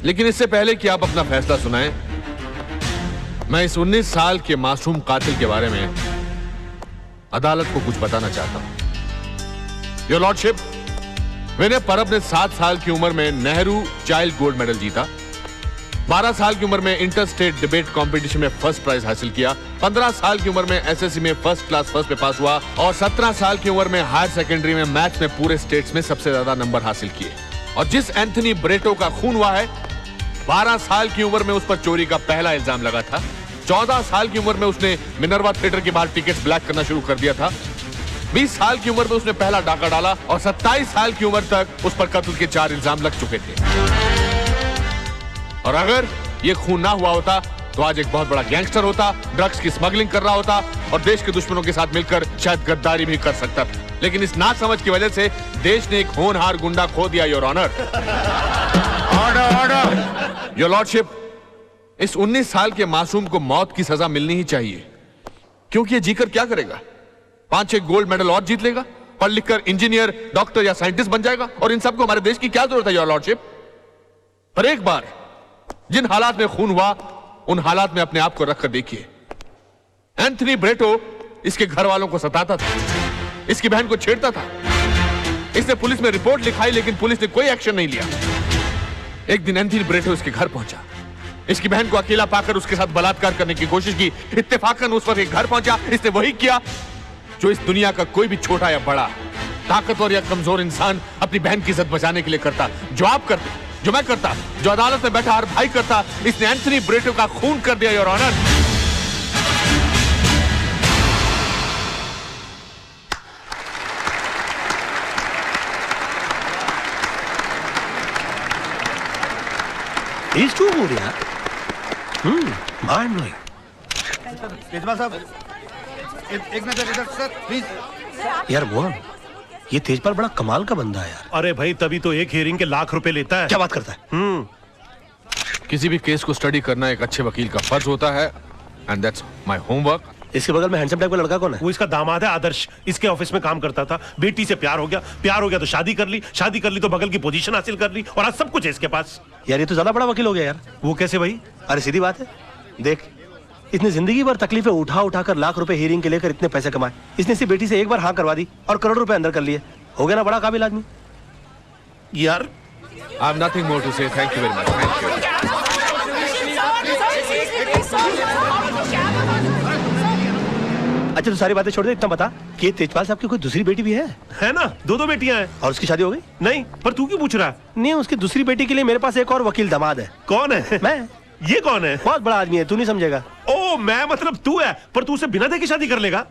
लेकिन इससे पहले कि आप अपना फैसला सुनाएं, मैं इस 19 साल के मासूम कातिल के बारे में अदालत को कुछ बताना चाहता हूं। योर लॉर्डशिप, विनय परब ने 7 साल की उम्र में नेहरू चाइल्ड गोल्ड मेडल जीता, 12 साल की उम्र में इंटर स्टेट डिबेट कंपटीशन में फर्स्ट प्राइज हासिल किया, 15 साल की उम्र में एसएससी में फर्स्ट क्लास फर्स्ट पे पास हुआ और 17 साल की उम्र में हायर सेकेंडरी में मैथ्स में पूरे स्टेट्स में सबसे ज्यादा नंबर हासिल किए। और जिस एंथनी ब्रेटो का खून हुआ है, 12 साल की उम्र में उस पर चोरी का पहला इल्जाम लगा था, 14 साल की उम्र में उसने मिनर्वा थिएटर के बाहर टिकट्स ब्लैक करना शुरू कर दिया था, 20 साल की उम्र में उसने पहला डाका डाला और 27 साल की उम्र तक उस पर कत्ल के 4 इल्जाम लग चुके थे। और अगर ये खून ना हुआ होता तो आज एक बहुत बड़ा गैंगस्टर होता, ड्रग्स की स्मगलिंग कर रहा होता और देश के दुश्मनों के साथ मिलकर शायद गद्दारी भी कर सकता था। लेकिन इस नासमझ की वजह से देश ने एक होनहार गुंडा खो दिया। Your honour, order order. Your lordship, इस 19 साल के मासूम को मौत की सजा मिलनी ही चाहिए, क्योंकि ये जीकर क्या करेगा? 5-6 गोल्ड मेडल और जीत लेगा, पढ़ लिखकर इंजीनियर, डॉक्टर या साइंटिस्ट बन जाएगा और इन सबको हमारे देश की क्या जरूरत है? योर लॉर्डशिप, पर एक बार जिन हालात में खून हुआ उन हालात में अपने आप को रखकर देखिए। एंथनी ब्रेटो इसके घर वालों को सताता था, इसकी बहन को छेड़ता था, इसने पुलिस में रिपोर्ट लिखाई लेकिन पुलिस ने कोई एक्शन नहीं लिया। एक दिन एंथनी ब्रेटो इसके घर पहुंचा, इसकी बहन को अकेला पाकर उसके साथ बलात्कार करने की कोशिश की। इत्तेफाकन उस वक्त एक घर पहुंचा, इसने वही किया जो इस दुनिया का कोई भी छोटा या बड़ा, ताकतवर या कमजोर इंसान अपनी बहन की इज्जत बचाने के लिए करता। जो आप करते, जो मैं करता, जो अदालत में बैठा हर भाई करता, इसने एंथनी ब्रेटो का खून कर दिया। Your honour, He's too good, यार। Mind blowing. तेजपाल साहब, एक नजर इधर सर, प्लीज। यार मोहन, ये तेजपाल बड़ा कमाल का बंदा है यार। अरे भाई, तभी तो एक हियरिंग के लाख रुपए लेता है। क्या बात करता है? किसी भी केस को स्टडी करना एक अच्छे वकील का फर्ज होता है, एंड दैट्स माय होमवर्क। इसके बगल में हैंडसम टाइप का लड़का कौन है? वो इसका दामाद है आदर्श, इसके ऑफिस में काम करता था। बेटी से प्यार हो गया तो शादी कर ली तो बगल की पोजीशन हासिल कर ली और आज सब कुछ है इसके पास। यार ये तो ज्यादा बड़ा वकील हो गया यार। वो कैसे भाई? अरे सीधी बात है, देख, इसने जिंदगी भर तकलीफें उठा कर लाख रुपए हियरिंग के लेकर इतने पैसे कमाए। इसने इसी बेटी से एक बार हाँ करवा दी और करोड़ रुपए अंदर कर लिए। हो गया ना बड़ा काबिल आदमी यार। I am nothing more to say, thank you very much. Thank you. अच्छा, तो सारी बातें छोड़ दे, इतना बता कि तेजपाल साहब की कोई दूसरी बेटी भी है ना? 2 बेटियां हैं। और उसकी शादी हो गई? नहीं, पर तू क्यों पूछ रहा है? नहीं, उसकी दूसरी बेटी के लिए मेरे पास एक और वकील दामाद है। कौन है? मैं। ये कौन है? बहुत बड़ा आदमी है, तू नहीं समझेगा। ओ, मैं मतलब तू है, पर तू उसे बिना देखे शादी कर लेगा?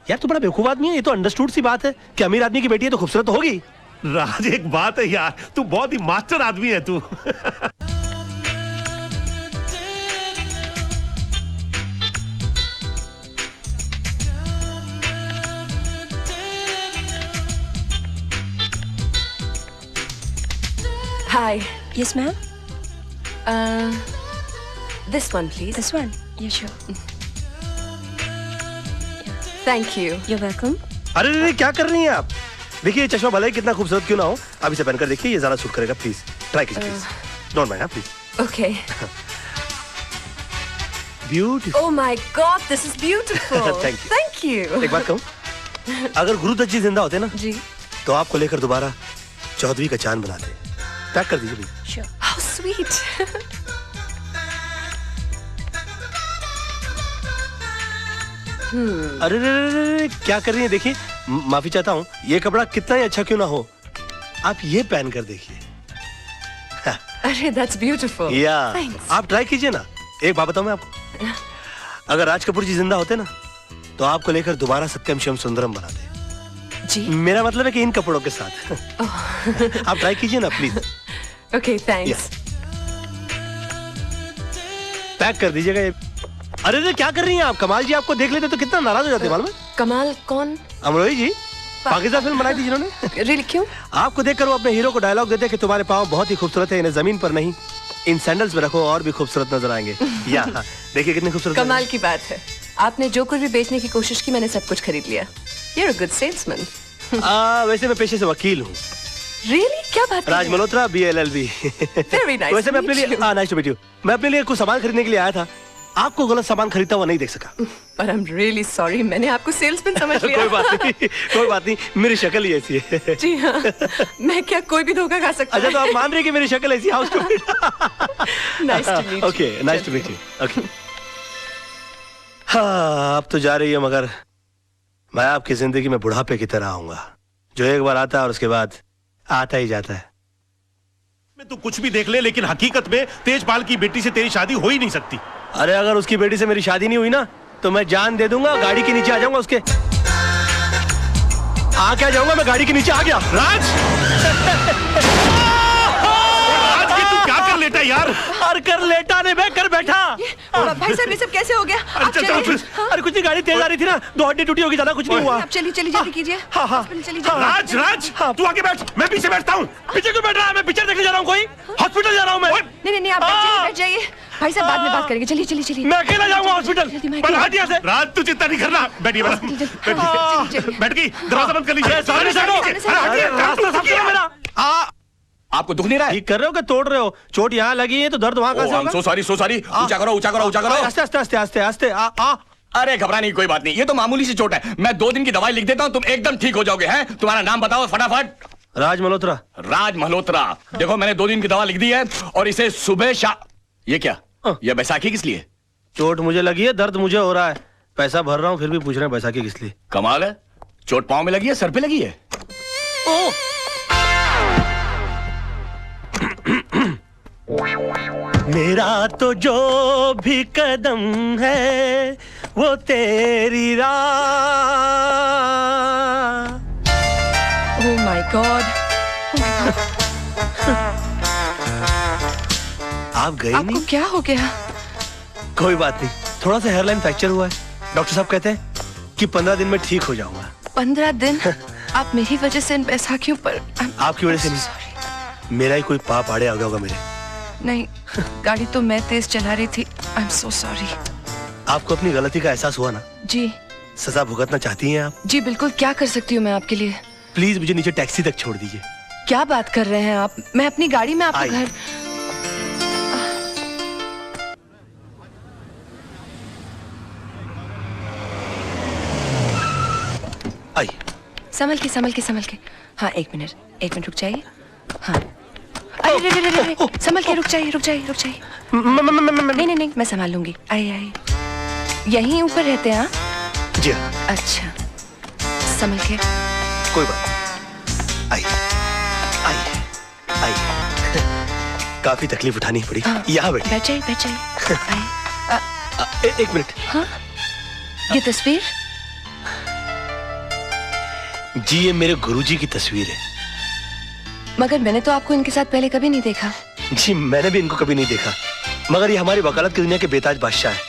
यार तू बड़ा बेवकूफ आदमी है, ये तो अंडरस्टूड सी बात है कि अमीर आदमी की बेटी है तो खूबसूरत होगी। राज, एक बात है यार, तू बहुत ही मास्टर आदमी है तू। Hi. Yes, ma'am. This one, please. This one. Yeah, sure. Thank you. You're welcome. अरे क्या कर रही हैं आप? देखिए ये चश्मा भले ही कितना खूबसूरत क्यों ना हो, आप इसे पहनकर देखिए, ये ज्यादा सूट करेगा। प्लीज ट्राई कीजिए, please. Don't mind, please. Okay. Beautiful. Oh my God, this is beautiful. Thank you. Thank you. एक बात कहूँ, अगर गुरु दत्त जी जिंदा होते ना जी, तो आपको लेकर दोबारा चौधरी का चांद बनाते। पैक कर दीजिए प्लीज। Sure. how sweet. अरे रे, क्या कर रही हैं? देखिए, माफी चाहता हूँ, ये कपड़ा कितना ही अच्छा क्यों ना हो, आप ये पहन कर देखिए। अरे that's beautiful. या Thanks. आप ट्राई कीजिए ना। एक बात बताऊं मैं आपको, अगर राज कपूर जी जिंदा होते ना तो आपको लेकर दोबारा सत्यम शिवम सुंदरम बनाते। जी। मेरा मतलब है कि इन कपड़ों के साथ। आप ट्राई कीजिए ना प्लीज। Okay, thanks. पैक कर दीजिएगा ये। अरे रे, क्या कर रही हैं आप? कमाल जी आपको देख लेते तो कितना नाराज हो जाते, मालूम है? कमाल कौन? अमरोही जी, पाकिस्तान फिल्म बनाई थी जिन्होंने। Really, क्यों? आपको देखकर वो अपने हीरो को डायलॉग देते कि तुम्हारे पाँव बहुत ही खूबसूरत है, इन्हें जमीन पर नहीं इन सैंडल्स में रखो और भी खूबसूरत नजर आएंगे। या देखिए कितने खूबसूरत। कमाल की बात है, आपने जो कुछ भी बेचने की कोशिश की मैंने सब कुछ खरीद लिया। You're a good salesman. वैसे मैं पेशे से वकील हूँ, Really? क्या बात कर राज रहे हैं? मल्होत्रा, BLLB। Very nice वैसे मैं to अपने meet लिए you. Nice to meet you. मैं अपने लिए कुछ सामान खरीदने के लिए आया था, आपको गलत सामान खरीदता हुआ नहीं देख सका। But I'm really sorry, मैंने आपको सेल्समैन समझ लिया। कोई बात नहीं, कोई बात नहीं, मेरी शक्ल ही ऐसी है। जी हाँ, मैं क्या कोई भी धोखा खा सकता अच्छा, है? तो आप मान रहे हैं कि मेरी शक्ल ऐसी है? Nice to meet you. Okay, nice to meet you. Okay. हाँ, अब तो जा रही है, मगर मैं आपकी जिंदगी में बुढ़ापे की तरह आऊंगा, जो एक बार आता है और उसके बाद आता ही जाता है। मैं तू कुछ भी देख ले, लेकिन हकीकत में तेजपाल की बेटी से तेरी शादी हो ही नहीं सकती। अरे अगर उसकी बेटी से मेरी शादी नहीं हुई ना, तो मैं जान दे दूंगा, गाड़ी के नीचे आ जाऊंगा उसके। आ क्या जाऊंगा, मैं गाड़ी के नीचे आ गया। राज! आज के तू क्या कर लेटा यार? और कर लेटा नहीं, मैं कर बैठा। भाई साहब, ये सब कैसे हो गया? आप चल, चलिए। चल, हाँ? अरे कुछ नहीं, गाड़ी तेज आ रही थी ना, दो हड्डी टूटी होगी, ज्यादा कुछ नहीं हुआ। आप चलिए चलिए, जल्दी कीजिए। हाँ, हाँ। हॉस्पिटल चलिए, जल्दी। राज, राज! तू आगे बैठ, मैं पीछे बैठता हूँ। पीछे क्यों बैठ रहा है? मैं पिक्चर देखने जा रहा हूँ, कोई हॉस्पिटल जा रहा हूँ मैं। नहीं नहीं, आप बैठ जाइए। भाई साहब, बाद में बात करेंगे। चलिए चलिए चलिए। मैं अकेला जाऊंगा हॉस्पिटल। जल्दी, मैं पर अकेला- हट यहाँ से। राज, तू चिंता नहीं करना। बैठिए, बैठ गई, दरवाजा बंद कर लीजिए। सामने से हटो। अरे, रास्ता साफ करो मेरा। आपको दुख नहीं रहा है? ठीक कर रहे हो कि तोड़ रहे हो? चोट यहाँ लगी है तो दर्द वहाँ कहाँ से होगा? So sorry. ऊंचा करो, ऊंचा करो, ऊंचा करो। आस्ते आस्ते आस्ते आस्ते आस्ते। अरे घबराने की कोई बात नहीं, ये तो मामूली सी चोट है। मैं 2 दिन की दवाई लिख देता हूँ, तुम एकदम ठीक हो जाओगे। हैं? तुम्हारा नाम बताओ फटाफट। राज मल्होत्रा। राज मल्होत्रा। देखो, मैंने 2 दिन की दवा लिख दी है और इसे सुबह ये क्या? ये बैसाखी किस लिए? चोट मुझे लगी है, दर्द मुझे हो रहा है, पैसा भर रहा हूँ, फिर भी पूछ रहे हैं बैसाखी किस लिए। कमाल है, चोट पाँव में लगी है, सर पे लगी है। मेरा तो जो भी कदम है वो तेरी राह। Oh my God. आप गए आपको नहीं? क्या हो गया? कोई बात नहीं, थोड़ा सा हेयरलाइन फ्रैक्चर हुआ है। डॉक्टर साहब कहते हैं कि 15 दिन में ठीक हो जाऊंगा। 15 दिन? आप मेरी वजह से इन बैसाखियों पर। आपकी वजह से नहीं, मेरा ही कोई पाप आड़े आ गया होगा मेरे। नहीं, गाड़ी तो मैं तेज चला रही थी। I am so sorry. आपको अपनी गलती का एहसास हुआ ना? जी सजा भुगतना चाहती हैं आप? जी बिल्कुल। क्या कर सकती हूँ मैं आपके लिए? प्लीज मुझे नीचे टैक्सी तक छोड़ दीजिए। क्या बात कर रहे हैं आप? मैं अपनी गाड़ी में आपका आइए। घर। आई। संभल के। हाँ, एक मिनट रुक जाइए। हाँ, अरे संभल के, रुक जाइए। नहीं, मैं संभाल लूंगी। आइए। यहीं ऊपर रहते हैं? हाँ? जी हाँ। अच्छा, संभल के। कोई बात नहीं। आई। काफी तकलीफ उठानी पड़ी। यहाँ बैठ जाइए। आइए। एक मिनट। हाँ, ये तस्वीर? जी, ये मेरे गुरुजी की तस्वीर है। मगर मैंने तो आपको इनके साथ पहले कभी नहीं देखा। जी, मैंने भी इनको कभी नहीं देखा, मगर ये हमारी वकालत की दुनिया के बेताज बादशाह है।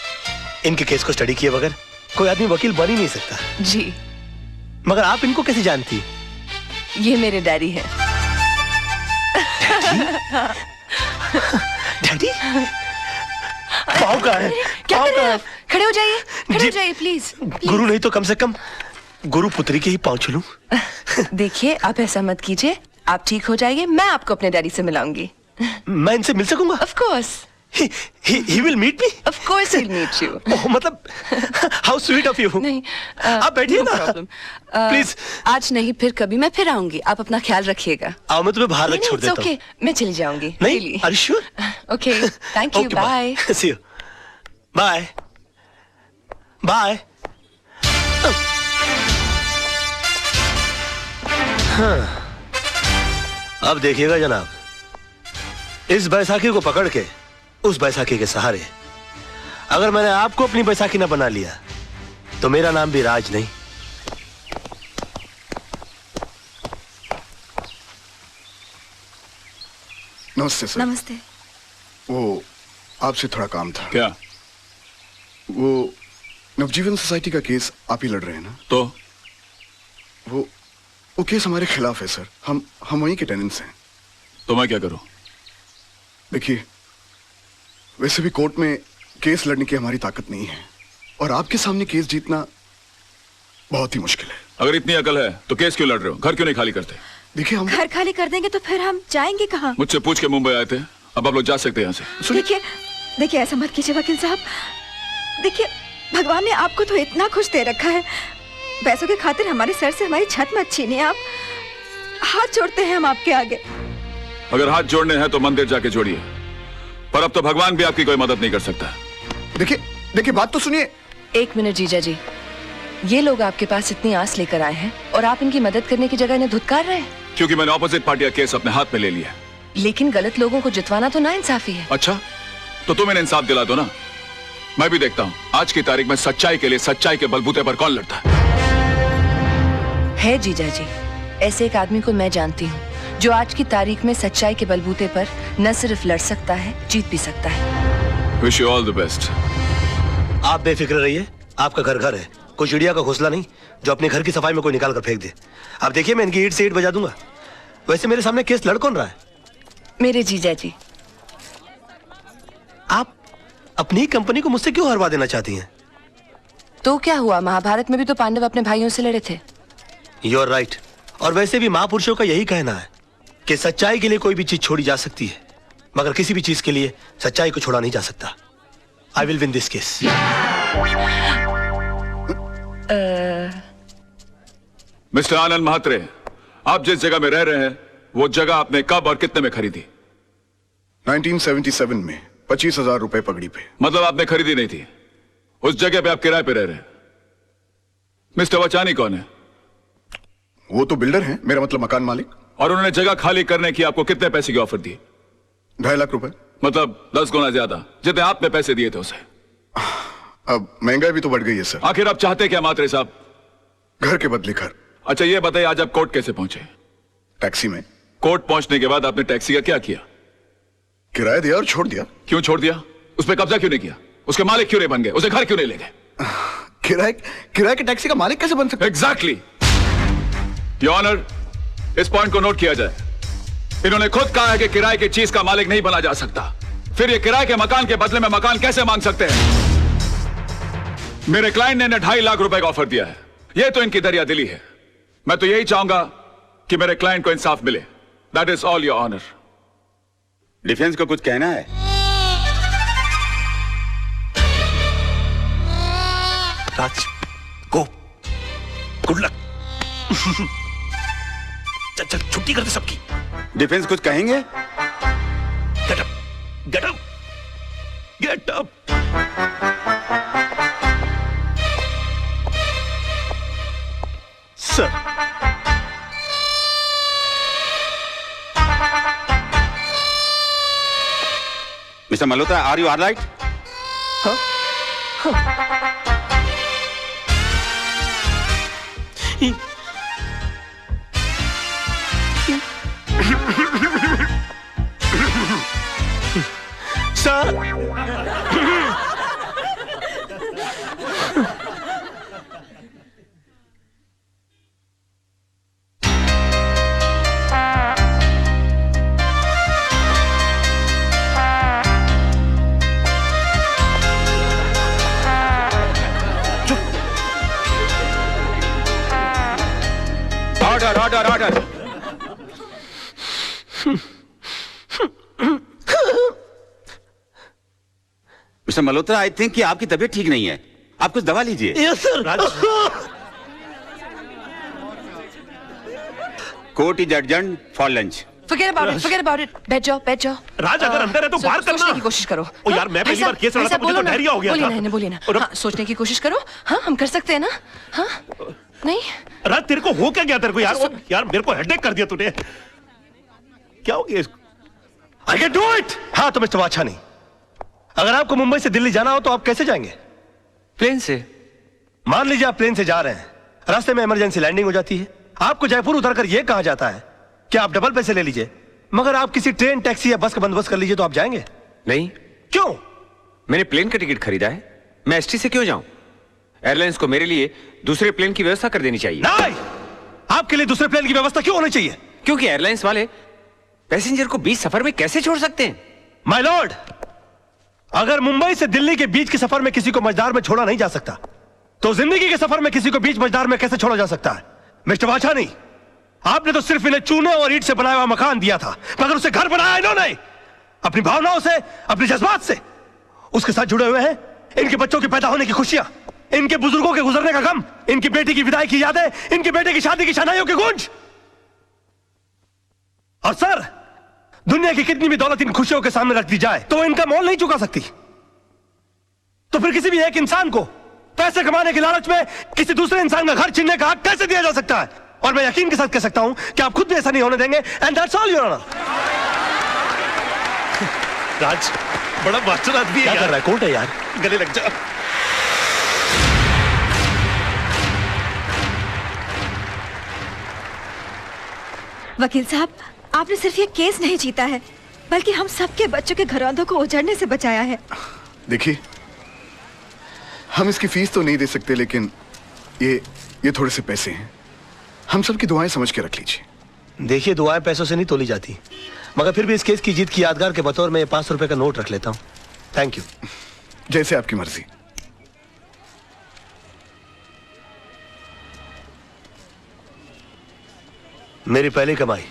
इनके केस को स्टडी किए बगैर कोई आदमी वकील बन ही नहीं सकता। जी। मगर आप इनको कैसे जानती? ये मेरे डैडी है। डैडी? पाँव कहाँ है? क्या पाँव कर रहे कहाँ हैं है? आप? खड़े हो जाइए, जी। प्लीज। गुरु नहीं तो कम से कम गुरु पुत्री के ही पाँव छू लूं। देखिए, आप ऐसा मत कीजिए। आप ठीक हो जाइए, मैं आपको अपने डैडी से मिलाऊंगी। मैं इनसे मिल सकूंगा? Of course. He will meet me? Of course he'll meet you. ओह, मतलब how sweet of you. नहीं, आप बैठिए no ना। problem. Please. आज नहीं, फिर कभी मैं फिर आऊंगी। आप अपना ख्याल रखिएगा। आओ, मैं तुम्हें बाहर रख छोड़ देता हूँ। Okay, मैं चली जाऊंगी। नहीं, Really. are you sure? Okay, thank you. Okay, Bye. See you. Bye. Bye. हाँ। अब देखिएगा जनाब, इस बैसाखी को पकड़ के उस बैसाखी के सहारे अगर मैंने आपको अपनी बैसाखी न बना लिया तो मेरा नाम भी राज नहीं। नमस्ते सर। नमस्ते। वो आपसे थोड़ा काम था। क्या? वो नवजीवन सोसाइटी का केस आप ही लड़ रहे हैं ना? तो वो केस हमारे खिलाफ है सर। हम वहीं के टेनेंट्स हैं। तो मैं क्या करूं? देखिए, वैसे भी कोर्ट में केस लड़ने की हमारी ताकत नहीं है और आपके सामने केस जीतना बहुत ही मुश्किल है। अगर इतनी अकल है तो केस क्यों लड़ रहे हो? घर क्यों नहीं खाली करते? देखिए हम घर खाली कर देंगे तो फिर हम जाएंगे कहाँ? मुझसे पूछ के मुंबई आए थे, अब आप लोग जा सकते हैं यहाँ से। देखिए देखिए, ऐसा मत कीजिए वकील साहब। देखिए, भगवान ने आपको तो इतना खुश दे रखा है, पैसों के खातिर हमारे सर से हमारी छत मत छीनिए आप। हाथ जोड़ते हैं हम आपके आगे। अगर हाथ जोड़ने हैं तो मंदिर जाके जोड़िए, पर अब तो भगवान भी आपकी कोई मदद नहीं कर सकता। देखिए देखिए, बात तो सुनिए। 1 मिनट जीजा जी, ये लोग आपके पास इतनी आस लेकर आए हैं और आप इनकी मदद करने की जगह इन्हें धुतकार रहे हैं। क्योंकि मैंने ऑपोजिट पार्टी का केस अपने हाथ में ले लिया। लेकिन गलत लोगों को जितवाना तो नाइंसाफी है। अच्छा, तो तुम इन्हें इंसाफ दिला दो ना। मैं भी देखता हूँ आज की तारीख में सच्चाई के लिए सच्चाई के बलबूते पर कौन लड़ता है। जीजा जी, ऐसे एक आदमी को मैं जानती हूँ जो आज की तारीख में सच्चाई के बलबूते पर न सिर्फ लड़ सकता है, जीत भी सकता है। Wish you all the best. आप बेफिक्र रहिए, आपका घर घर है, कोई चिड़िया का घोंसला नहीं जो अपने घर की सफाई में कोई निकाल कर फेंक दे। अब देखिए, मैं इनकी ईंट से ईंट बजा दूंगा। वैसे मेरे सामने केस लड़ कौन रहा है? मेरे जीजा जी। आप अपनी कंपनी को मुझसे क्यों हरवा देना चाहती हैं? तो क्या हुआ, महाभारत में भी तो पांडव अपने भाइयों से लड़े थे। You are right. और वैसे भी महापुरुषों का यही कहना है कि सच्चाई के लिए कोई भी चीज छोड़ी जा सकती है, मगर किसी भी चीज के लिए सच्चाई को छोड़ा नहीं जा सकता। I will win this case. Mister Anand Mhatre, आप जिस जगह में रह रहे हैं वो जगह आपने कब और कितने में खरीदी? 1977 में 25,000 रुपए पगड़ी पे। मतलब आपने खरीदी नहीं थी, उस जगह पे आप किराए पे रह रहे हैं। मिस्टर वचानी कौन है? वो तो बिल्डर हैं, मेरा मतलब मकान मालिक। और उन्होंने जगह खाली करने की आपको कितने पैसे की ऑफर दी? 2.5 लाख रुपए। मतलब 10 गुना ज्यादा जितने आपने पैसे दिए थे उसे। अब महंगाई भी तो बढ़ गई है सर। आखिर आप चाहते क्या मात्रे साहब? घर के बदले घर। अच्छा ये बताइए, आज आप कोर्ट कैसे पहुंचे? टैक्सी में। कोर्ट पहुंचने के बाद आपने टैक्सी का क्या किया? किराया दिया और छोड़ दिया। क्यों छोड़ दिया? उस पर कब्जा क्यों नहीं किया? उसके मालिक क्यों नहीं बन गए? उसे घर क्यों नहीं ले गए? किराए के टैक्सी का मालिक कैसे बन सकता? एग्जैक्टली। योर ऑनर, इस पॉइंट को नोट किया जाए। इन्होंने खुद कहा है कि किराए की चीज का मालिक नहीं बना जा सकता, फिर ये किराए के मकान के बदले में मकान कैसे मांग सकते हैं? मेरे क्लाइंट ने इन्हें 2.5 लाख रुपए का ऑफर दिया है। ये तो इनकी दरिया दिली है। मैं तो यही चाहूंगा कि मेरे क्लाइंट को इंसाफ मिले। That is all your honour. Defence को कुछ कहना है? Raj, go, good luck. चल चल, छुट्टी कर दे सबकी। डिफेंस कुछ कहेंगे? Get up, get up, get up. Sir, mister Malhotra, are you alright? Sir, order order order. Mister Malhotra, I think कि आपकी तबीयत ठीक नहीं है, आप कुछ दवा लीजिए। Yes sir. Court is adjourned for lunch. Forget about it, forget about it. बैठ जाओ, बैठ जाओ। राज, अगर अंदर है तो बाहर करना। सोचने की कोशिश करो। ओ यार, मैं पहली बार केस लड़ा था, मुझे तो डायरिया हो गया था। बोलिए ना, बोलिए ना। हाँ, सोचने की कोशिश करो। हाँ, हम कर सकते हैं ना? हाँ, नहीं? राज, तेरे को हो क्या गया? तेरे को यार मेरे को हेडेक कर दिया तूने। क्या हो गया इसको? I can do it। हाँ तो मिस्टर वाछानी, अगर आपको मुंबई से दिल्ली जाना हो तो आप कैसे जाएंगे? प्लेन से। मान लीजिए आप प्लेन से जा रहे हैं, रास्ते में इमरजेंसी लैंडिंग हो जाती है, आपको जयपुर उतरकर यह कहा जाता है कि आप डबल पैसे ले लीजिए, मगर आप किसी ट्रेन, टैक्सी या बस का बंदोबस्त कर लीजिए, तो आप जाएंगे? नहीं। क्यों? मैंने प्लेन का टिकट खरीदा है, मैं एसटी से क्यों जाऊं? एयरलाइंस को मेरे लिए दूसरे प्लेन की व्यवस्था कर देनी चाहिए। नहीं, आपके लिए दूसरे प्लेन की व्यवस्था क्यों होनी चाहिए? क्योंकि एयरलाइंस वाले पैसेंजर को बीच सफर में कैसे छोड़ सकते हैं? माय लॉर्ड, अगर मुंबई से दिल्ली के बीच के सफर में किसी को मझदार में छोड़ा नहीं जा सकता, तो जिंदगी के सफर में किसी को बीच मझदार में कैसे छोड़ा जा सकता है? मिस्टर वाछानी, आपने तो सिर्फ इन्हें चूने और ईंट से बनाया हुआ मकान दिया था, मगर उसे घर बनाया इन्होंने अपनी भावनाओं से, अपने जज्बात से। उसके साथ जुड़े हुए हैं इनके बच्चों के पैदा होने की खुशियां, इनके बुजुर्गों के गुजरने का गम, इनकी बेटी की विदाई की यादें, इनके बेटे की शादी की शनाइयों की गूंज। और सर, दुनिया की कितनी भी दौलत इन खुशियों के सामने रख दी जाए तो इनका मोल नहीं चुका सकती। तो फिर किसी भी एक इंसान को पैसे कमाने के लालच में किसी दूसरे इंसान का घर छीनने का हक कैसे दिया जा सकता है? और मैं यकीन के साथ कह सकता हूं कि आप खुद भी ऐसा नहीं होने देंगे। And that's all your honour. Raj बड़ा मास्टर आदमी है। क्या कर रहा है? कोर्ट है यार, गले लग जा। वकील साहब, आपने सिर्फ ये केस नहीं जीता है, बल्कि हम सबके बच्चों के घरौंदों को उजड़ने से बचाया है। देखिए, हम इसकी फीस तो नहीं दे सकते, लेकिन ये थोड़े से पैसे हैं, हम सबकी दुआएं समझ के रख लीजिए। देखिए, दुआएं पैसों से नहीं तोली जाती, मगर फिर भी इस केस की जीत की यादगार के बतौर में 500 रुपए का नोट रख लेता हूं। Thank you. जैसे आपकी मर्जी। मेरी पहली कमाई।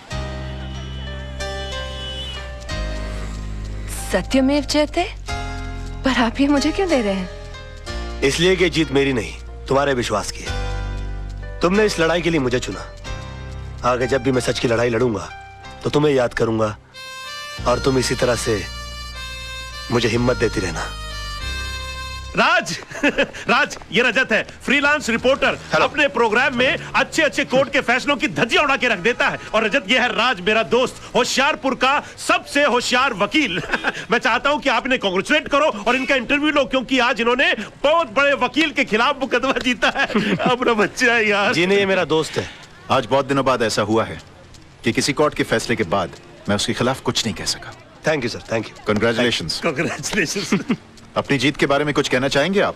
सत्यमेव जयते, पर आप ये मुझे क्यों दे रहे हैं? इसलिए कि जीत मेरी नहीं, तुम्हारे विश्वास की है। तुमने इस लड़ाई के लिए मुझे चुना। आगे जब भी मैं सच की लड़ाई लड़ूंगा तो तुम्हें याद करूंगा, और तुम इसी तरह से मुझे हिम्मत देती रहना। राज राज, ये रजत है, फ्रीलांस रिपोर्टर। अपने प्रोग्राम में अच्छे अच्छे कोर्ट के फैसलों की धज्जियां उड़ा के रख देता है। और रजत, ये है राज, मेरा दोस्त, होशियारपुर का सबसे होशियार वकील। मैं चाहता हूं कि आप इन्हें कांग्रेचुलेट करो और इनका इंटरव्यू लो, क्योंकि आज इन्होंने बहुत बड़े वकील के खिलाफ मुकदमा जीता है। अपना बच्चा है यार। जी नहीं, ये मेरा दोस्त है। आज बहुत दिनों बाद ऐसा हुआ है कि किसी कोर्ट के फैसले के बाद मैं उसके खिलाफ कुछ नहीं कह सका। Thank you sir, thank you. Congratulations. Congratulations. अपनी जीत के बारे में कुछ कहना चाहेंगे आप?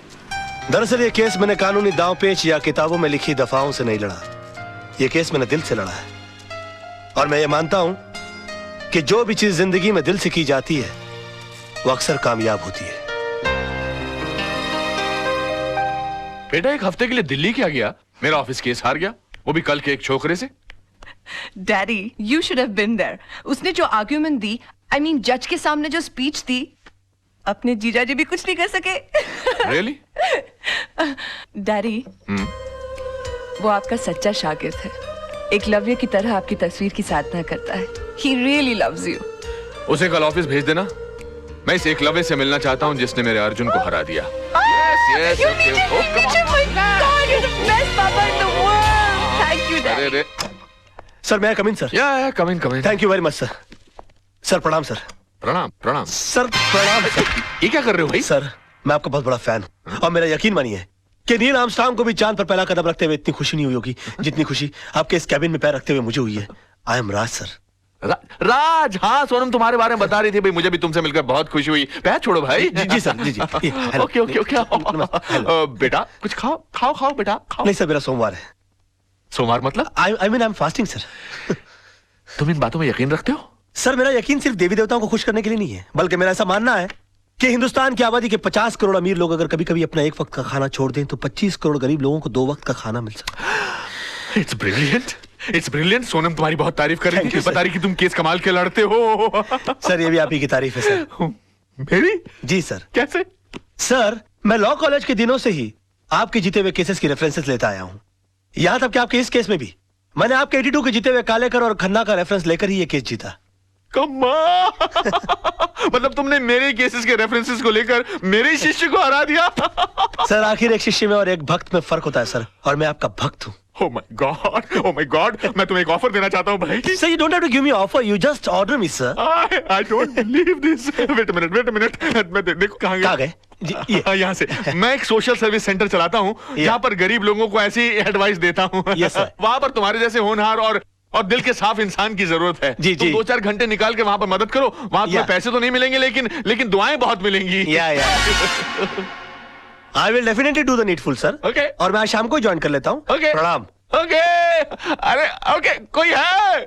दरअसल ये केस मैंने कानूनी दांव पेच या किताबों में लिखी दफाओं से नहीं लड़ा। ये केस मैंने दिल से लड़ा है। और मैं ये मानता हूं कि जो भी चीज जिंदगी में दिल से की जाती है वो अक्सर कामयाब होती है। बेटा, एक हफ्ते के लिए दिल्ली क्या गया? मेरा ऑफिस केस हार गया, वो भी कल के एक छोकरे से। Daddy, you should have been there. उसने जो आर्ग्यूमेंट दी, आई मीन जज के सामने जो स्पीच दी, अपने जीजा जी भी कुछ नहीं कर सके। Really? डैडी, वो आपका सच्चा शागिर्द है। एकलव्य की तरह आपकी तस्वीर की साधना करता है। He really loves you. उसे कल ऑफिस भेज देना। मैं इस एकलव्य से मिलना चाहता हूँ जिसने मेरे अर्जुन को हरा दिया। Yes, You okay. need Oh, it, come on. my God, you're the best papa in the world. Thank you, Daddy. अरे, सर, मैं कम इन सर? या come in. Thank you very much sir. Sir प्रणाम sir. प्रणाम प्रणाम। Sir प्रणाम sir. ये क्या कर रहे हो भाई? सर, मैं आपका बहुत बड़ा फैन हूं, और मेरा यकीन मानिए कि नील आर्मस्ट्रांग को भी चांद पर पहला कदम रखते हुए इतनी खुशी नहीं हुई होगी जितनी खुशी आपके इस कैबिन में पैर रखते हुए मुझे हुई है। I am Raj sir. राज, हाँ सोनम तुम्हारे बारे में बता रही थी भाई, मुझे भी तुमसे मिलकर बहुत खुशी हुई। पैर छोड़ो भाई। जी सर, जी। Okay okay okay. बेटा कुछ खाओ बेटा, खाओ। नहीं सर, मेरा सोमवार है। सोमवार मतलब? I mean I am fasting sir. तुम इन बातों में यकीन रखते हो? सर, मेरा यकीन सिर्फ देवी देवताओं को खुश करने के लिए नहीं है, बल्कि मेरा ऐसा मानना है कि हिंदुस्तान की आबादी के 50 करोड़ अमीर लोग अगर कभी कभी अपना एक वक्त का खाना छोड़ दें तो 25 करोड़ गरीब लोगों को 2 वक्त का खाना मिल सकता। It's brilliant. सोनम तुम्हारी बहुत तारीफ कर रही थी, बता रही कि तुम केस कमाल के लड़ते हो। सर, ये भी आप ही की तारीफ है सर। मेरी? जी सर। कैसे? सर, मैं लॉ कॉलेज के दिनों से ही आपके जीते हुए केसेस की रेफरेंसेस लेता आया हूं। यहां तक कि आपके इस केस में भी मैंने आपके 82 के जीते हुए कालेकर और खन्ना का रेफरेंस लेकर ही ये केस जीता। मतलब तुमने मेरे केसेस के रेफरेंसेस को लेकर मेरे शिष्य को हरा दिया। सर, आखिर एक शिष्य में और एक भक्त में फर्क होता है सर, और मैं आपका भक्त हूँ। Oh my God, मैं तुम्हें एक ऑफर देना चाहता हूँ भाई। Sir, you don't have to give me offer, you just order me, sir. I don't believe this. Wait a minute. मैं देखो कहाँ गए? यहाँ से। मैं एक सोशल सर्विस सेंटर चलाता हूँ जहाँ पर गरीब लोगों को ऐसी एडवाइस देता हूँ। Yes, sir. वहाँ पर तुम्हारे जैसे होनहार और दिल के साफ इंसान की जरूरत है। जी। तुम 2-4 घंटे निकाल के वहाँ पर मदद करो। वहाँ तुम्हें पैसे तो नहीं मिलेंगे, लेकिन दुआएं बहुत मिलेंगी। I will definitely do the needful, sir. Okay. और मैं आज शाम को ज्वाइन कर लेता हूँ। Okay. प्रणाम। Okay. अरे ओके, कोई है?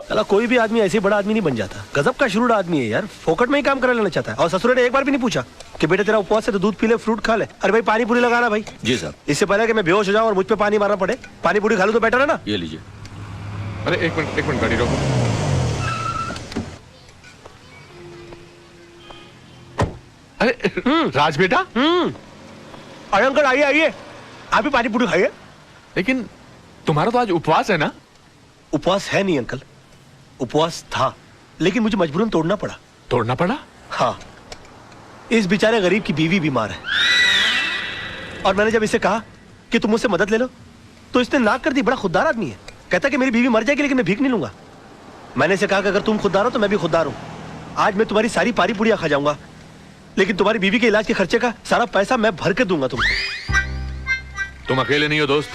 चला, कोई भी आदमी ऐसे बड़ा आदमी नहीं बन जाता। गजब का शुरू आदमी है यार, फोकट में ही काम करा लेना चाहता है। और ससुर ने एक बार भी नहीं पूछा कि बेटे तेरा उपवास है तो दूध पी ले, फ्रूट खा ले। अरे भाई, पानी पूरी लगाना भाई। जी साहब। इससे पहले कि मैं बेहोश हो जाऊं और मुझ पे पानी मारना पड़े, पानी पूरी खा लूं तो बेटर है ना। ये लीजिए। अरे एक मिनट गाड़ी रोको। अरे राज बेटा। अरे अंकल आइए आइए, आप भी पानी पूरी खाइए। लेकिन तुम्हारा तो आज उपवास है ना? उपवास है नहीं अंकल, उपवास था, लेकिन मुझे मजबूरन तोड़ना पड़ा। तोड़ना पड़ा? हाँ, इस बेचारे गरीब की बीवी बीमार है और मैंने जब इसे कहा कि तुम मुझसे मदद ले लो तो इसने नाक कर दी। बड़ा खुददार आदमी है, कहता कि मेरी बीवी मर जाएगी लेकिन मैं भीख नहीं लूंगा। मैंने इसे कहा कि अगर तुम खुददार हो तो मैं भी खुददार हूं। आज मैं तुम्हारी सारी पारी पुड़िया खा जाऊंगा, लेकिन तुम्हारी बीवी के इलाज के खर्चे का सारा पैसा मैं भर के दूंगा तुमको। तुम अकेले नहीं हो दोस्त,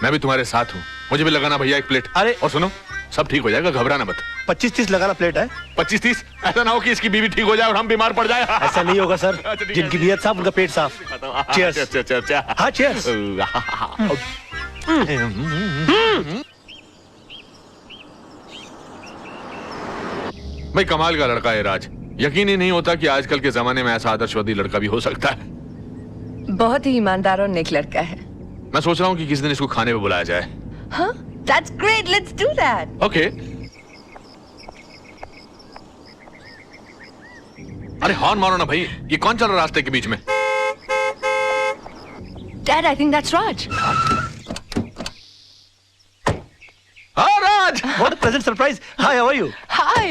मैं भी तुम्हारे साथ हूँ। मुझे भी लगाना भैया एक प्लेट। अरे और सुनो, सब ठीक हो जाएगा, घबराना मत। 25-30 लगाना प्लेट है। 25-30? ऐसा ना हो कि इसकी बीवी ठीक हो जाए और हम बीमार पड़ जाए। ऐसा नहीं होगा सर, जिनकी नीयत साफ उनका पेट साफ। चीयर्स। अच्छा। हाँ चीयर्स। भाई कमाल का लड़का है राज, यकीन ही नहीं होता कि आजकल के जमाने में ऐसा आदर्शवादी लड़का भी हो सकता है। बहुत ही ईमानदार और नेक लड़का है। मैं सोच रहा हूँ कि किसी दिन इसको खाने पे बुलाया जाए। हाँ, that's great, let's do that. Okay. अरे हॉर्न मारो ना भाई, ये कौन चल रहा है रास्ते के बीच में? Dad, I think that's Raj. हाँ राज, What a pleasant surprise. Hi, how are you? Hi,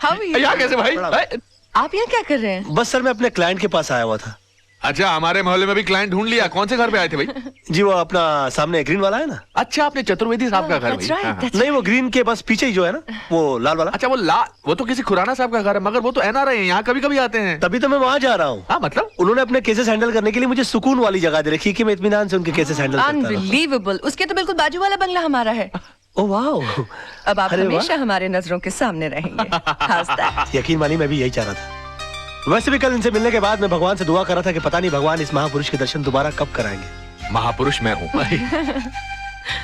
how are you? यहाँ कैसे भाई? आप यहाँ क्या कर रहे हैं? बस सर मैं अपने क्लाइंट के पास आया हुआ था। अच्छा, हमारे मोहल्ले में भी क्लाइंट ढूंढ लिया। कौन से घर पे आए थे भाई? जी वो अपना सामने ग्रीन वाला है ना। अच्छा, आपने चतुर्वेदी साहब का घर That's भाई? right, हाँ, हाँ। that's नहीं वो ग्रीन के बस पीछे ही जो है ना, वो लाल वाला। अच्छा वो तो किसी खुराना साहब का घर है, मगर वो तो एनआरआई है, यहाँ कभी कभी आते हैं। तभी तो मैं वहाँ जा रहा हूँ। हाँ मतलब? उन्होंने अपने केसेस हैंडल करने के लिए मुझे सुकून वाली जगह दे रखी है कि मैं इत्मीनान से उनके केसेस हैंडल करता रहूं। Unbelievable. उसके तो बिल्कुल बाजू वाला बंगला हमारा है। Oh wow. अब आप अरे वाह। हमेशा हमारे नजरों के सामने रहेंगे। How's that? यकीन मानिए मैं भी यही चाह रहा था। वैसे भी कल इनसे मिलने के बाद मैं भगवान से दुआ कर रहा था कि पता नहीं भगवान इस महापुरुष के दर्शन दोबारा कब कराएंगे। महापुरुष मैं हूँ।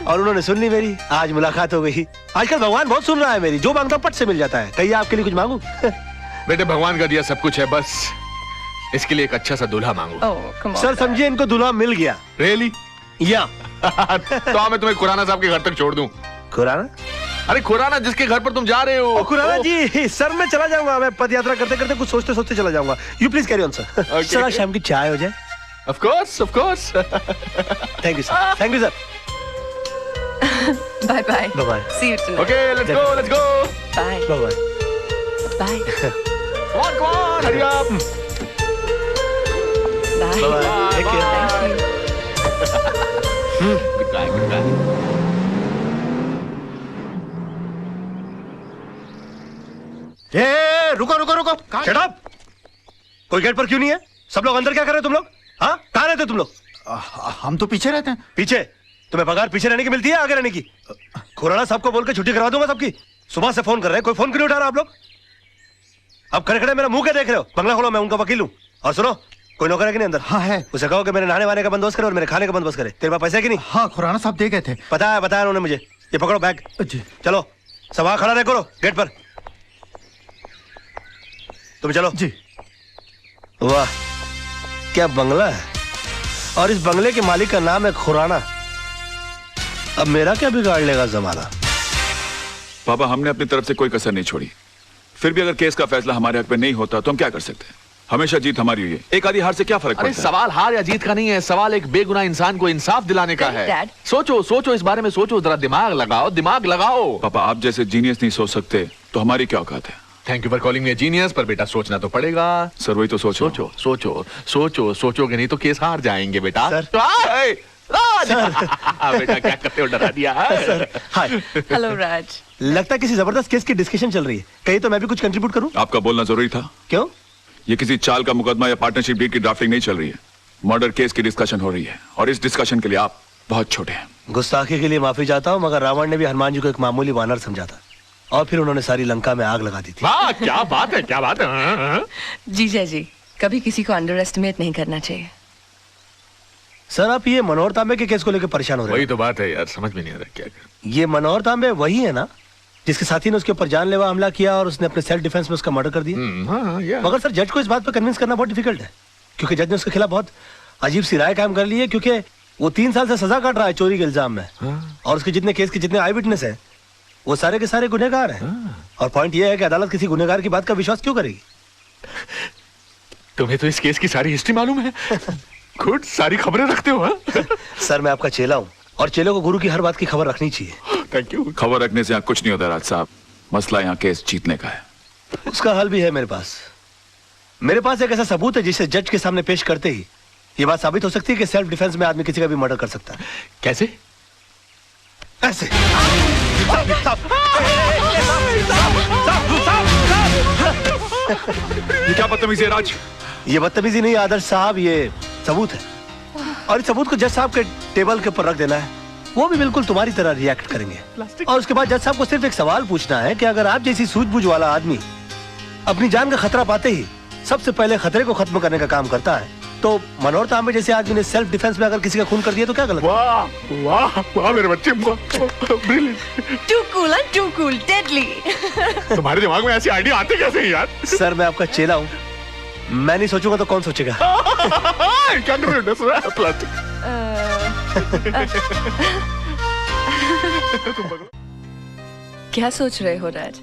और उन्होंने सुन ली मेरी, आज मुलाकात हो गई। आजकल भगवान बहुत सुन रहा है मेरी, जो मांगता पट से मिल जाता है। कहिए आपके लिए कुछ मांगू? बेटे भगवान का दिया सब कुछ है, बस इसके लिए एक अच्छा सा दूल्हा मांगो। Oh, come on. सर समझिए इनको दूल्हा मिल गया। रियली? या तो मैं तुम्हें खुराना साहब के घर तक छोड़ दूं। खुराना? अरे खुराना जिसके घर पर तुम जा रहे हो। खुराना जी, सर मैं चला जाऊंगा। मैं पद यात्रा करते करते कुछ सोचते सोचते चला जाऊंगा। You please carry on sir. Sir आज शाम की चाय हो जाए। Of course of course. Thank you sir, thank you sir. Bye bye. Bye bye. See you tonight. Okay let's go let's go. Bye. Bye bye. Bye. Come on, hurry up. Bye. Bye bye. Take care. Thank you. Good guy, good guy. रुको रुको रुको, shut up. कोई gate पर क्यों नहीं है? सब लोग अंदर क्या कर रहे हो तुम लोग? हाँ कहाँ रहते हो तुम लोग? हम तो पीछे रहते हैं। पीछे? तुम्हें पगार पीछे रहने की मिलती है आगे रहने की? खुराना साहब को बोल के छुट्टी करवा दूंगा सबकी। सुबह से फोन कर रहे हैं, कोई फोन क्यों नहीं उठा रहा आप लोग? अब खड़े खड़े मेरा मुंह क्या देख रहे हो? बंगला खोलो, मैं उनका वकील हूँ। और सुनो, कोई नौकर है कि नहीं अंदर? हाँ है। उसे कहो कि मेरे नहाने वाने का बंदोबस्त करे और मेरे खाने का बंदोबस्त करे। तेरे पास पैसे है कि नहीं? हाँ खुराना साहब दे गए थे। बताया उन्होंने मुझे। ये पकड़ो बैग। जी। चलो सब वहां खड़ा रहे करो गेट पर। तुम चलो। जी। वाह क्या बंगला है, और इस बंगले के मालिक का नाम है खुराना। अब मेरा क्या बिगाड़ लेगा जमाना? पापा हमने अपनी तरफ से कोई कसर नहीं छोड़ी, फिर भी अगर केस का फैसला हमारे हक में नहीं होता तो हम क्या कर सकते हैं? हमेशा जीत हमारी हुई है, एक आधी हार से क्या फर्क अरे पड़ता है? सवाल हार या जीत का नहीं है, सवाल एक बेगुनाह इंसान को इंसाफ दिलाने का है। Dad. सोचो इस बारे में सोचो, जरा दिमाग लगाओ। पापा आप जैसे जीनियस नहीं सोच सकते तो हमारी क्या औकात है? Thank you for calling me genius, पर बेटा सोचना तो पड़ेगा। सर वही तो सोचो। सोचोगे नहीं तो केस हार जाएंगे बेटा। सर। राज बेटा क्या करते हो, डरा दिया। Sir hi. Hello, Raj. लगता है किसी जबरदस्त केस की डिस्कशन चल रही है, कहीं तो मैं भी कुछ कंट्रीब्यूट करूं? आपका बोलना जरूरी था। क्यों? ये किसी चाल का मुकदमा या पार्टनरशिप डीड की ड्राफ्टिंग नहीं चल रही है, मर्डर केस की डिस्कशन हो रही है, और इस डिस्कशन के लिए आप बहुत छोटे हैं। गुस्ताखी के लिए माफी चाहता हूं, मगर रावण ने भी हनुमान जी को एक मामूली वानर समझा था, और फिर उन्होंने सारी लंका में आग लगा दी थी। वाह क्या बात है। जीजा जी, कभी किसी को अंडर एस्टिमेट नहीं करना चाहिए। सर आप ये मनोहर तांबे के केस को लेकर परेशान हो रहे वही हैं? तो बात है यार, समझ में नहीं आ रहा क्या कर। ये मनोहर तांबे वही है ना जिसके साथी ने उसके ऊपर जानलेवा हमला किया और उसने अपने सेल्फ डिफेंस में उसका मर्डर कर दिया? हाँ यार। मगर सर जज को इस बात पर कन्विंस करना बहुत डिफिकल्ट है, क्योंकि जज ने उसके खिलाफ बहुत अजीब सी राय कायम कर ली है, क्योंकि वो 3 साल से सजा काट रहा है चोरी के इल्जाम में। और उसके जितने केस के जितने आई विटनेस है वो सारे के सारे गुनहगार हैं। और पॉइंट ये है कि अदालत किसी गुनहगार की बात का विश्वास क्यों करेगी? तुम्हें तो इस केस की सारी हिस्ट्री मालूम है। गुड, सारी खबरें रखते हो। हाँ? सर मैं आपका चेला हूँ और चेलों को गुरु की हर बात की खबर रखनी चाहिए। Thank you. खबर रखने से यहाँ कुछ नहीं होता राज साहब, मसला यहाँ केस जीतने का है। उसका हल भी है मेरे पास। मेरे पास एक ऐसा सबूत है जिसे जज के सामने पेश करते ही ये बात साबित हो सकती है कि सेल्फ डिफेंस में आदमी किसी का भी मर्डर कर सकता है। कैसे? ऐसे। ये क्या बदतमीजी है राज? ये बदतमीजी नहीं आदर्श साहब, ये सबूत है। और इस सबूत को जज साहब के टेबल के ऊपर रख देना है, वो भी बिल्कुल तुम्हारी तरह रिएक्ट करेंगे। और उसके बाद जज साहब को सिर्फ एक सवाल पूछना है कि अगर आप जैसी सूझबूझ वाला आदमी अपनी जान का खतरा पाते ही सबसे पहले खतरे को खत्म करने का काम करता है, तो मनोहर तांबे जैसे आदमी ने सेल्फ डिफेंस में अगर किसी का खून कर दिया तो क्या गलत? वाह वाह वाह मेरे बच्चे, brilliant. Too cool, too cool, deadly. तुम्हारे दिमाग में ऐसी आइडिया आते कैसे हैं यार? सर मैं आपका चेला हूँ, मैं नहीं सोचूंगा तो कौन सोचेगा? क्या सोच रहे हो राज?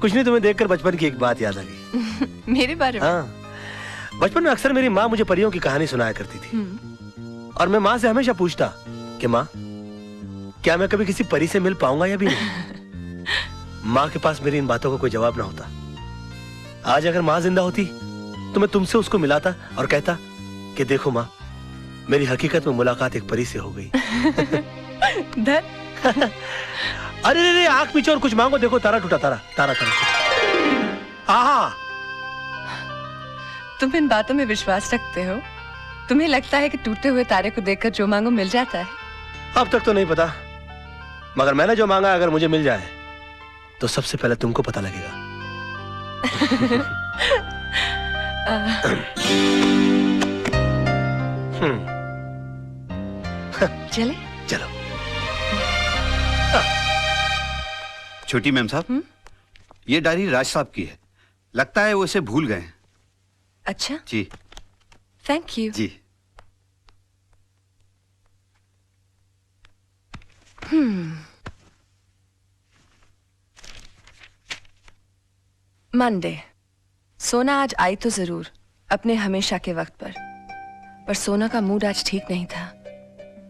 कुछ नहीं, तुम्हें देखकर बचपन की एक बात याद आ गई। मेरे बारे में? हाँ, बचपन में अक्सर मेरी माँ मुझे परियों की कहानी सुनाया करती थी। और मैं माँ से हमेशा पूछता कि माँ क्या मैं कभी किसी परी से मिल पाऊंगा या भी नहीं? माँ के पास मेरी इन बातों का कोई जवाब ना होता। आज अगर माँ जिंदा होती तो मैं तुमसे उसको मिलाता और कहता कि देखो माँ, मेरी हकीकत में मुलाकात एक परी से हो गई। अरे रे आंख मीचो और कुछ मांगो, देखो तारा टूटा, तारा तारा तारा। आहा, तुम इन बातों में विश्वास रखते हो? तुम्हें लगता है कि टूटे हुए तारे को देखकर जो मांगो मिल जाता है? अब तक तो नहीं पता, मगर मैंने जो मांगा अगर मुझे मिल जाए तो सबसे पहले तुमको पता लगेगा। चले? चलो। छोटी मैम साहब, ये डायरी राज साहब की है, लगता है वो इसे भूल गए। अच्छा जी, थैंक यू। जी। मंडे। सोना आज आई तो जरूर अपने हमेशा के वक्त पर सोना का मूड आज ठीक नहीं था।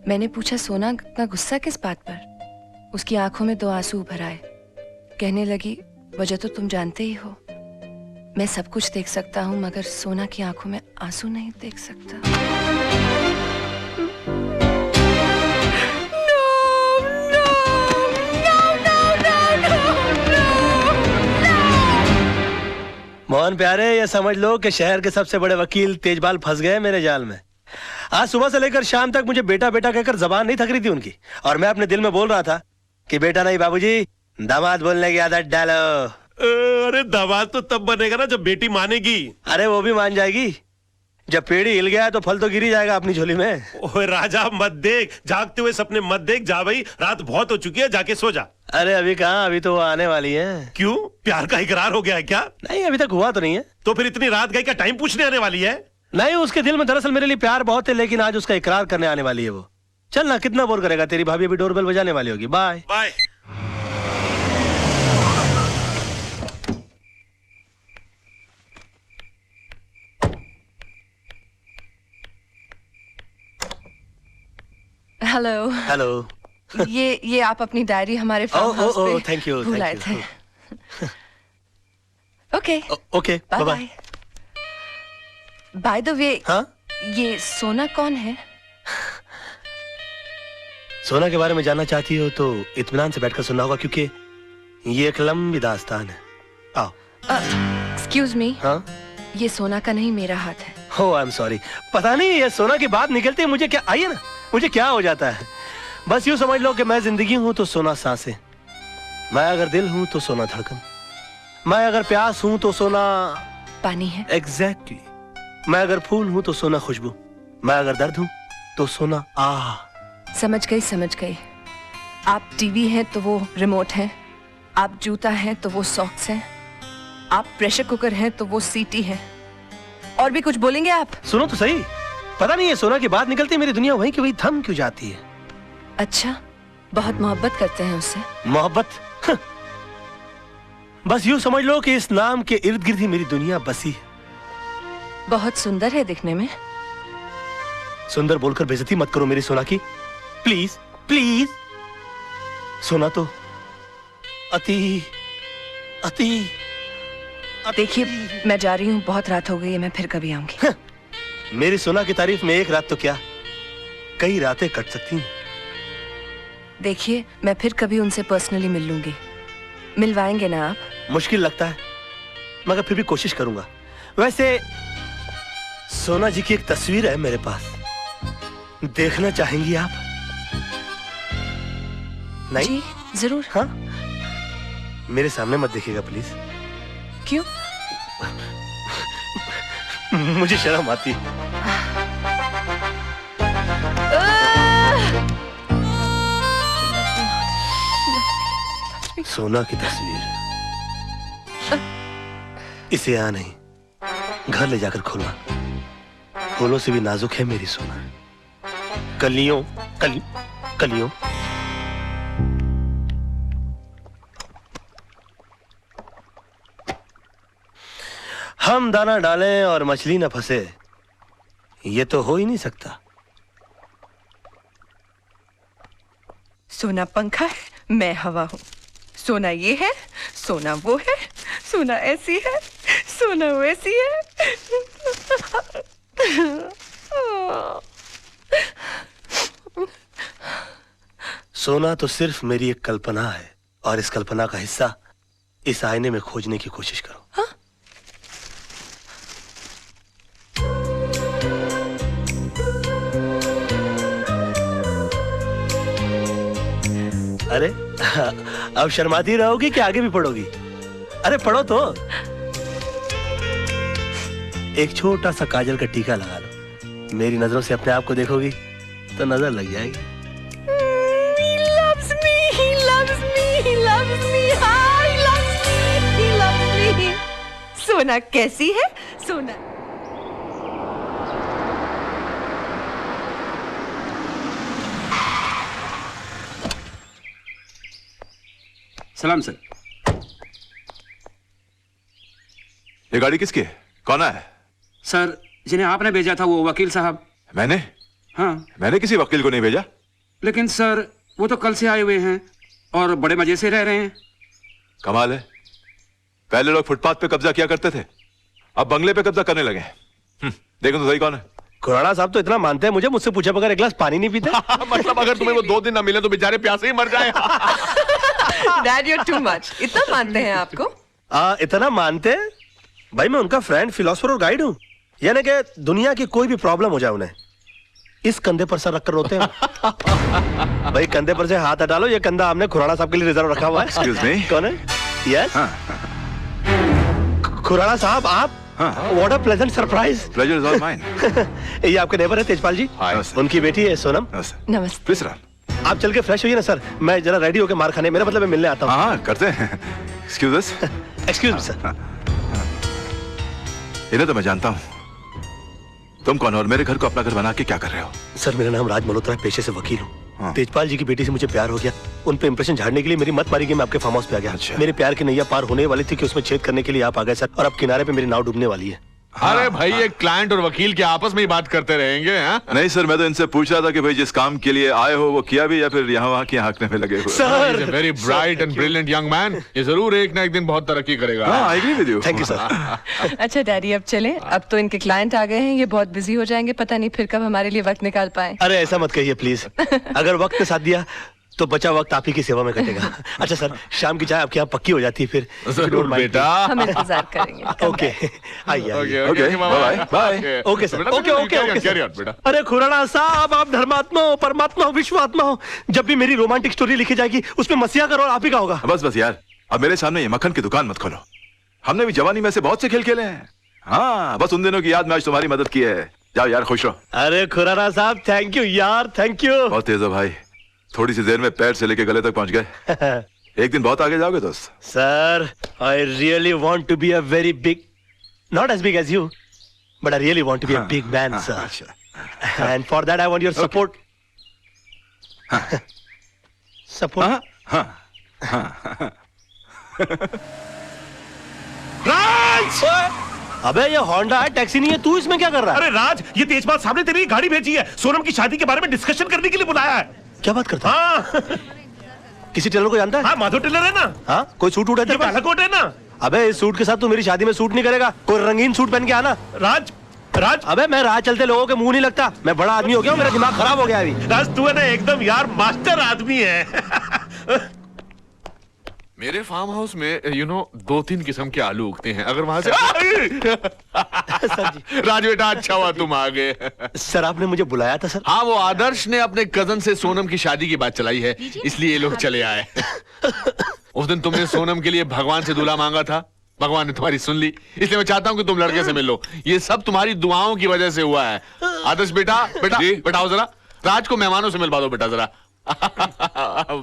मैंने पूछा सोना इतना गुस्सा किस बात पर? उसकी आंखों में 2 आंसू उभर आए। कहने लगी वजह तो तुम जानते ही हो, मैं सब कुछ देख सकता हूँ मगर सोना की आंखों में आंसू नहीं देख सकता। मोहन प्यारे, ये समझ लो कि शहर के सबसे बड़े वकील तेजपाल फंस गए मेरे जाल में। आज सुबह से लेकर शाम तक मुझे बेटा बेटा कहकर जबान नहीं थक रही थी उनकी, और मैं अपने दिल में बोल रहा था कि बेटा नहीं बाबूजी, दामाद बोलने की आदत डालो। अरे दामाद तो तब बनेगा ना जब बेटी मानेगी। अरे वो भी मान जाएगी, जब पेड़ हिल गया तो फल तो गिर ही जाएगा अपनी झोली में। ओए राजा मत देख, जागते हुए सपने मत देख, जा भाई, रात बहुत हो चुकी है, जाके सो जा। अरे अभी कहाँ, अभी तो वो आने वाली है। क्यों, प्यार का इकरार हो गया है क्या? नहीं, अभी तक हुआ तो नहीं है। तो फिर इतनी रात गई क्या टाइम पूछने आने वाली है? नहीं, उसके दिल में दरअसल मेरे लिए प्यार बहुत है, लेकिन आज उसका इकरार करने आने वाली है वो। चल ना, कितना बोर करेगा, तेरी भाभी अभी डोरबेल बजाने वाली होगी। Bye bye. हेलो। हेलो। ये आप अपनी डायरी हमारे फार्म हाउस पे थैंक यू, भूल आए थे। Okay okay, bye bye. By the way, हाँ, ये सोना कौन है? सोना के बारे में जानना चाहती हो तो इत्मीनान से बैठकर सुनना होगा, क्योंकि ये एक लंबी दास्तान है। आओ। Excuse me. हाँ, ये सोना का नहीं, मेरा हाथ है। हो, आई एम सॉरी। पता नहीं ये सोना की बात निकलती है मुझे क्या, आइए ना, मुझे क्या हो जाता है। बस यूं समझ लो कि मैं जिंदगी हूं तो सोना सांसें, मैं अगर दिल हूं तो सोना धड़कन, मैं अगर प्यास हूं तो सोना पानी है। एग्जैक्टली। मैं अगर फूल हूं तो सोना खुशबू, मैं अगर दर्द हूं तो सोना आह। समझ गई, समझ गई। आप टीवी हैं तो वो रिमोट है, आप जूता हैं तो वो सॉक्स हैं, आप प्रेशर कुकर हैं तो वो सीटी है। और भी कुछ बोलेंगे आप? सुनो तो सही, पता नहीं ये सोना की बात निकलती मेरी दुनिया वहीं की वहीं थम क्यों जाती है। अच्छा, बहुत मोहब्बत करते हैं उससे? मोहब्बत? बस यूं समझ लो कि इस नाम के इर्द गिर्द ही मेरी दुनिया बसी है। बहुत सुंदर है दिखने में। सुंदर बोलकर बेइज्जती मत करो मेरी सोना की, प्लीज प्लीज। सोना तो अति अति देखिए मैं जा रही हूँ, बहुत रात हो गई है, मैं फिर कभी आऊंगी। मेरी सोना की तारीफ में एक रात तो क्या, कई रातें कट सकती हैं। देखिए मैं फिर कभी उनसे पर्सनली मिल लूंगी, मिलवाएंगे ना आप? मुश्किल लगता है मगर फिर भी कोशिश करूंगा। वैसे सोना जी की एक तस्वीर है मेरे पास, देखना चाहेंगी आप? नहीं? जी जरूर। हाँ, मेरे सामने मत देखिएगा प्लीज। क्यों? मुझे शर्म आती है। सोना की तस्वीर, इसे यहाँ नहीं, घर ले जाकर खोलना। फूलों से भी नाजुक है मेरी सोना, कलियों कलियों। हम दाना डालें और मछली न फंसे, ये तो हो ही नहीं सकता। सोना पंखा है, मैं हवा हूँ। सोना ये है, सोना वो है, सोना ऐसी है, सोना वैसी है। सोना तो सिर्फ मेरी एक कल्पना है और इस कल्पना का हिस्सा इस आईने में खोजने की कोशिश करो। हाँ? अरे अब शर्माती रहोगी कि आगे भी पढ़ोगी? अरे पढ़ो तो। एक छोटा सा काजल का टीका लगा लो, मेरी नजरों से अपने आप को देखोगी तो नजर लग जाएगी। He loves me, he loves me, he loves me, he loves me, he loves me. सोना कैसी है? सोना सलाम सर। ये गाड़ी किसकी है? कौन है? सर जिन्हें आपने भेजा था वो वकील साहब। मैंने? हाँ। मैंने किसी वकील को नहीं भेजा। लेकिन सर वो तो कल से आए हुए हैं और बड़े मजे से रह रहे हैं। कमाल है, पहले लोग फुटपाथ पे कब्जा किया करते थे, अब बंगले पे कब्जा करने लगे। देखो तो सही कौन है। खुराना साहब तो इतना मानते हैं मुझे, मुझसे पूछे बगैर एक गिलास पानी नहीं पीते। मतलब अगर तुम्हें वो 2 दिन ना मिले तो बेचारे प्यासे ही मर जाए। Dad, you're too much. इतना मानते हैं आपको? इतना मानते हैं? भाई मैं उनका फ्रेंड, फिलोसफर और गाइड हूँ। यानी कि दुनिया की कोई भी प्रॉब्लम हो जाए उन्हें इस कंधे पर सर रखकर रोते हैं। भाई कंधे पर से हाथ हटा लो, ये कंधा हमने खुराना साहब के लिए रिजर्व रखा हुआ है। Excuse me? कौन है? यस खुराना साहब आप? What a pleasant surprise. Pleasure is all mine. ये आपके नेबर है तेजपाल जी, उनकी बेटी है सोनम। नमस्ते। प्लीज रहा। आप चल के फ्रेश होइए ना सर, मैं जरा रेडी होके मार खाने, मेरा मतलब मैं मिलने आता हूँ। हाँ करते हैं। Excuse us. Excuse me sir. इन्हें तो मैं जानता हूँ। तुम कौन हो और मेरे घर को अपना घर बना के क्या कर रहे हो? सर मेरा नाम राज मल्होत्रा है, पेशे से वकील हूँ। तेजपाल जी की बेटी से मुझे प्यार हो गया, उन पे इंप्रेशन झाड़ने के लिए मेरी मत मारी गई, मैं आपके फार्म हाउस पे आ गया। अच्छा। मेरे प्यार की नैया पार होने वाली थी कि उसमें छेद करने के लिए आप आ गए सर, और अब किनारे पे मेरी नाव डूबने वाली है। अरे भाई ये क्लाइंट और वकील के आपस में ही बात करते रहेंगे। नहीं सर, मैं तो इनसे पूछ रहा था कि भाई जिस काम के लिए आए हो वो किया भी या फिर यहाँ वहाँ की हाँकने में लगे हुए। Sir very bright and brilliant young man, ये जरूर एक ना एक दिन बहुत तरक्की करेगा। I agree with you. Thank you sir. अच्छा डैडी अब चलें, अब तो इनके क्लाइंट आ गए हैं, ये बहुत बिजी हो जाएंगे, पता नहीं फिर कब हमारे लिए वक्त निकाल पाए। अरे ऐसा मत कहिए प्लीज, अगर वक्त ने साथ दिया तो बचा वक्त आप ही की सेवा में कटेगा। अच्छा सर, शाम की चाय आपके यहाँ पक्की हो जाती है फिर? जरूर बेटा, हम इंतजार करेंगे। ओके आइए। Okay bye bye. Okay sir, okay okay okay. अरे खुराना साहब आप धर्मात्मा हो, परमात्मा हो, विश्वात्मा हो, जब भी मेरी रोमांटिक स्टोरी लिखी जाएगी उसमें मसीहा का रोल आप ही का होगा। बस बस यार, अब मेरे सामने ये मक्खन की दुकान मत खोलो। हमने भी जवानी में से बहुत से खेल खेले हैं। हाँ बस उन दिनों की याद में आज तुम्हारी मदद की है। जाओ यार खुश रहो। अरे खुराना साहब थैंक यू यार, थैंक यू। बहुत तेज हो भाई, थोड़ी सी देर में पैर से लेके गले तक पहुंच गए। एक दिन बहुत आगे जाओगे दोस्त। Sir I really want to be a very big, not as big as you, but I really want to be a big man sir, and for that I want your support. Support. Raj! अबे ये Honda है, taxi नहीं है, तू इसमें क्या कर रहा है? अरे राज, ये तेजपाल साहब ने तेरी गाड़ी भेजी है, सोनम की शादी के बारे में डिस्कशन करने के लिए बुलाया है। क्या बात करता है? हाँ। किसी टेलर को जानता है? हाँ, माधव टेलर है ना। हाँ, कोई सूट है? काला कोट है ना। अबे इस सूट के साथ तू मेरी शादी में सूट नहीं करेगा, कोई रंगीन सूट पहन के आना। राज, राज, अबे मैं राह चलते लोगों के मुंह नहीं लगता, मैं बड़ा आदमी हो गया हूँ, मेरा दिमाग खराब हो गया अभी। राज, तू है ना एकदम यार मास्टर आदमी है। मेरे फार्म हाउस में 2-3 किस्म के आलू उगते हैं, अगर वहां से राज बेटा अच्छा हुआ तुम आ गए। सर आपने मुझे बुलाया था सर? हाँ, वो आदर्श ने अपने कजन से सोनम की शादी की बात चलाई है, इसलिए ये लोग चले आए। उस दिन तुमने सोनम के लिए भगवान से दूल्हा मांगा था, भगवान ने तुम्हारी सुन ली, इसलिए मैं चाहता हूँ कि तुम लड़के से मिल लो। ये सब तुम्हारी दुआओं की वजह से हुआ है। आदर्श बेटा बेटा आओ जरा, राज को मेहमानों से मिलवा दो बेटा जरा।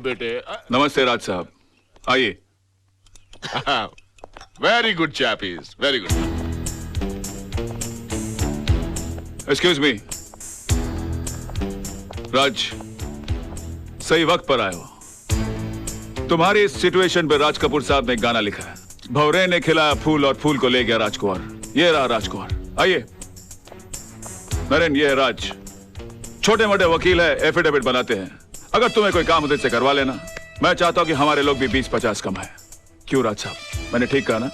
बेटे नमस्ते राज साहब, आइए। Very good chappies, very good. Excuse me Raj, सही वक्त पर आए हो। तुम्हारी इस सिचुएशन पे राज कपूर साहब ने एक गाना लिखा है, भंवरे ने खिलाया फूल और फूल को ले गया राजकुमार। ये रहा राजकुमार। आइए नरेन, ये है राज, छोटे मोटे वकील है, एफिडेविट बनाते हैं। अगर तुम्हें कोई काम उधर से करवा लेना, मैं चाहता हूं कि हमारे लोग भी 20-50 कम है। क्यों राज साहब, मैंने ठीक कहा ना?